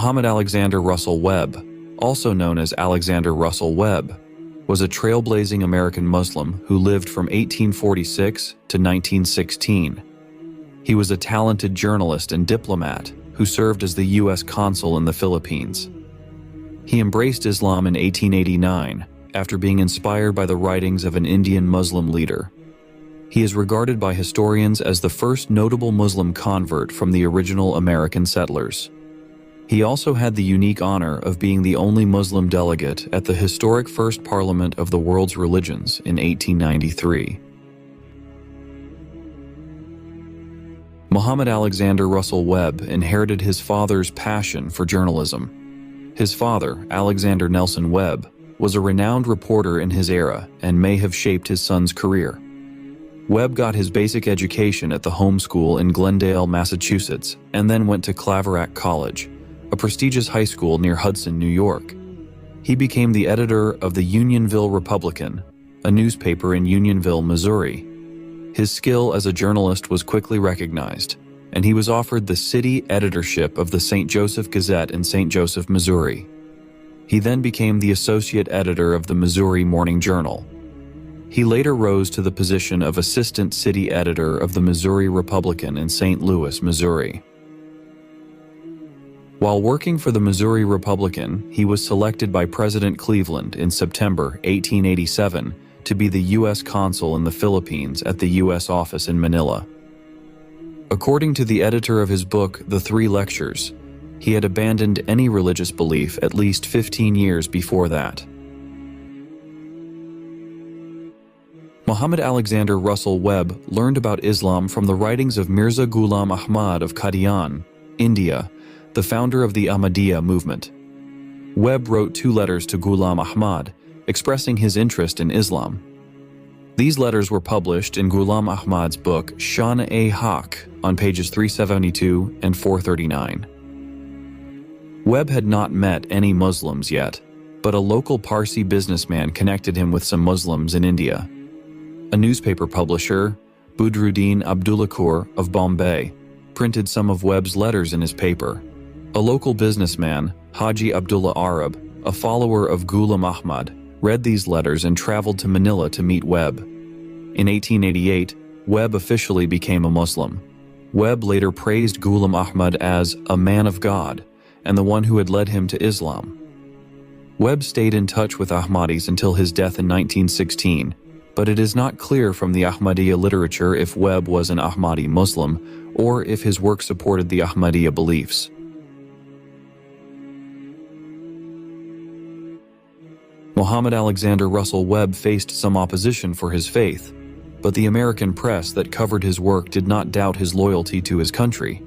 Mohammed Alexander Russell Webb, also known as Alexander Russell Webb, was a trailblazing American Muslim who lived from 1846 to 1916. He was a talented journalist and diplomat who served as the U.S. Consul in the Philippines. He embraced Islam in 1889 after being inspired by the writings of an Indian Muslim leader. He is regarded by historians as the first notable Muslim convert from the original American settlers. He also had the unique honor of being the only Muslim delegate at the historic First Parliament of the World's Religions in 1893. Mohammed Alexander Russell Webb inherited his father's passion for journalism. His father, Alexander Nelson Webb, was a renowned reporter in his era and may have shaped his son's career. Webb got his basic education at the home school in Glendale, Massachusetts, and then went to Claverack College, a prestigious high school near Hudson, New York. He became the editor of the Unionville Republican, a newspaper in Unionville, Missouri. His skill as a journalist was quickly recognized, and he was offered the city editorship of the St. Joseph Gazette in St. Joseph, Missouri. He then became the associate editor of the Missouri Morning Journal. He later rose to the position of assistant city editor of the Missouri Republican in St. Louis, Missouri. While working for the Missouri Republican, he was selected by President Cleveland in September 1887 to be the U.S. Consul in the Philippines at the U.S. office in Manila. According to the editor of his book, The Three Lectures, he had abandoned any religious belief at least 15 years before that. Mohammed Alexander Russell Webb learned about Islam from the writings of Mirza Ghulam Ahmad of Qadian, India, the founder of the Ahmadiyya movement. Webb wrote 2 letters to Ghulam Ahmad, expressing his interest in Islam. These letters were published in Ghulam Ahmad's book Shan-e-Haq on pages 372 and 439. Webb had not met any Muslims yet, but a local Parsi businessman connected him with some Muslims in India. A newspaper publisher, Budruddin Abdullakur of Bombay, printed some of Webb's letters in his paper. A local businessman, Haji Abdullah Arab, a follower of Ghulam Ahmad, read these letters and traveled to Manila to meet Webb. In 1888, Webb officially became a Muslim. Webb later praised Ghulam Ahmad as a man of God and the one who had led him to Islam. Webb stayed in touch with Ahmadis until his death in 1916, but it is not clear from the Ahmadiyya literature if Webb was an Ahmadi Muslim or if his work supported the Ahmadiyya beliefs. Mohammed Alexander Russell Webb faced some opposition for his faith, but the American press that covered his work did not doubt his loyalty to his country,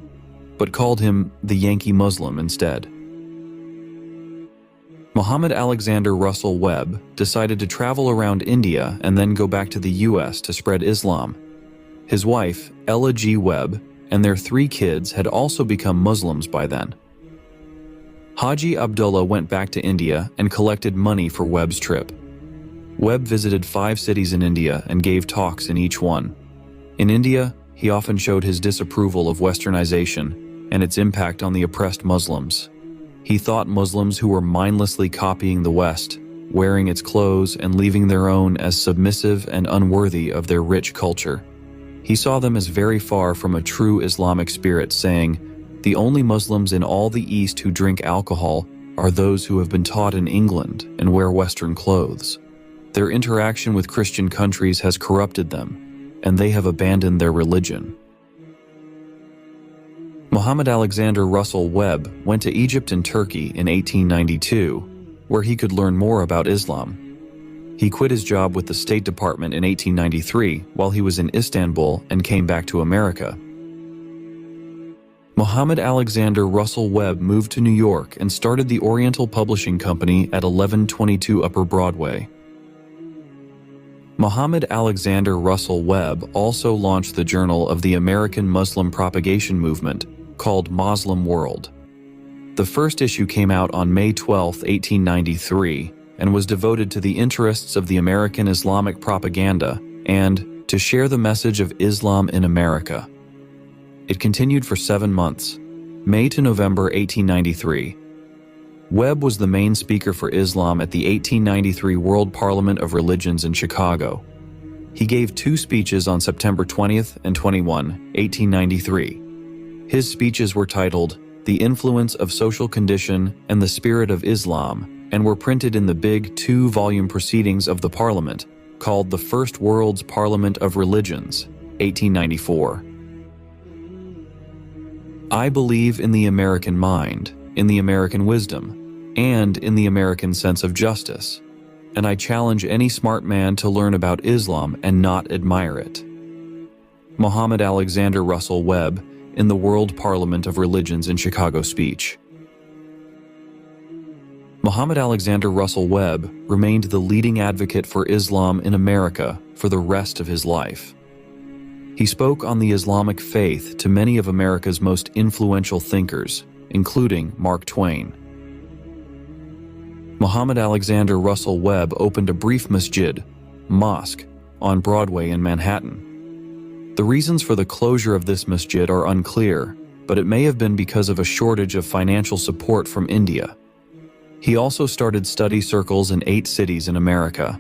but called him the Yankee Muslim instead. Mohammed Alexander Russell Webb decided to travel around India and then go back to the U.S. to spread Islam. His wife, Ella G. Webb, and their 3 kids had also become Muslims by then. Haji Abdullah went back to India and collected money for Webb's trip. Webb visited 5 cities in India and gave talks in each one. In India, he often showed his disapproval of westernization and its impact on the oppressed Muslims. He thought Muslims who were mindlessly copying the West, wearing its clothes and leaving their own as submissive and unworthy of their rich culture. He saw them as very far from a true Islamic spirit, saying, "The only Muslims in all the East who drink alcohol are those who have been taught in England and wear Western clothes. Their interaction with Christian countries has corrupted them, and they have abandoned their religion." Mohammed Alexander Russell Webb went to Egypt and Turkey in 1892, where he could learn more about Islam. He quit his job with the State Department in 1893 while he was in Istanbul and came back to America. Mohammed Alexander Russell Webb moved to New York and started the Oriental Publishing Company at 1122 Upper Broadway. Mohammed Alexander Russell Webb also launched the Journal of the American Muslim Propagation Movement, called Muslim World. The first issue came out on May 12, 1893, and was devoted to the interests of the American Islamic propaganda and to share the message of Islam in America. It continued for 7 months, May to November 1893, Webb was the main speaker for Islam at the 1893 World Parliament of Religions in Chicago. He gave 2 speeches on September 20th and 21, 1893. His speeches were titled, "The Influence of Social Condition and the Spirit of Islam," and were printed in the big 2-volume Proceedings of the Parliament, called the First World's Parliament of Religions, 1894. I believe in the American mind, in the American wisdom, and in the American sense of justice, and I challenge any smart man to learn about Islam and not admire it. Mohammed Alexander Russell Webb in the World Parliament of Religions in Chicago speech. Mohammed Alexander Russell Webb remained the leading advocate for Islam in America for the rest of his life. He spoke on the Islamic faith to many of America's most influential thinkers, including Mark Twain. Mohammed Alexander Russell Webb opened a brief mosque, on Broadway in Manhattan. The reasons for the closure of this masjid are unclear, but it may have been because of a shortage of financial support from India. He also started study circles in 8 cities in America.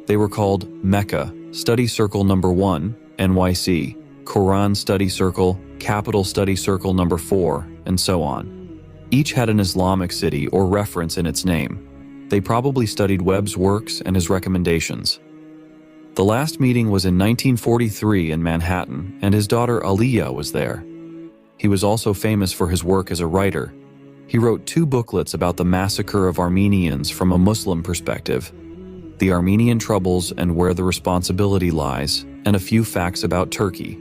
They were called Mecca, Study Circle Number 1, NYC, Quran Study Circle, Capital Study Circle Number 4, and so on. Each had an Islamic city or reference in its name. They probably studied Webb's works and his recommendations. The last meeting was in 1943 in Manhattan, and his daughter Aliyah was there. He was also famous for his work as a writer. He wrote 2 booklets about the massacre of Armenians from a Muslim perspective, The Armenian Troubles and Where the Responsibility Lies, and a few facts about Turkey,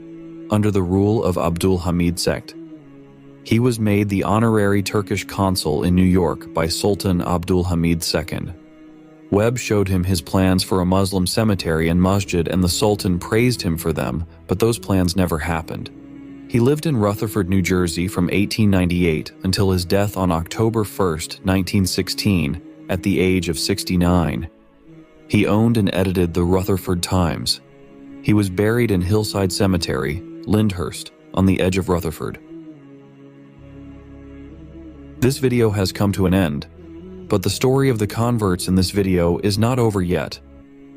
under the rule of Abdul Hamid sect. He was made the honorary Turkish consul in New York by Sultan Abdul Hamid II. Webb showed him his plans for a Muslim cemetery and masjid, and the Sultan praised him for them, but those plans never happened. He lived in Rutherford, New Jersey from 1898 until his death on October 1, 1916, at the age of 69. He owned and edited the Rutherford Times. He was buried in Hillside Cemetery, Lyndhurst, on the edge of Rutherford. This video has come to an end, but the story of the converts in this video is not over yet.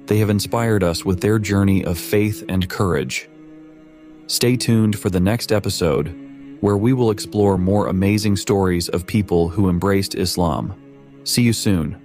They have inspired us with their journey of faith and courage. Stay tuned for the next episode, where we will explore more amazing stories of people who embraced Islam. See you soon.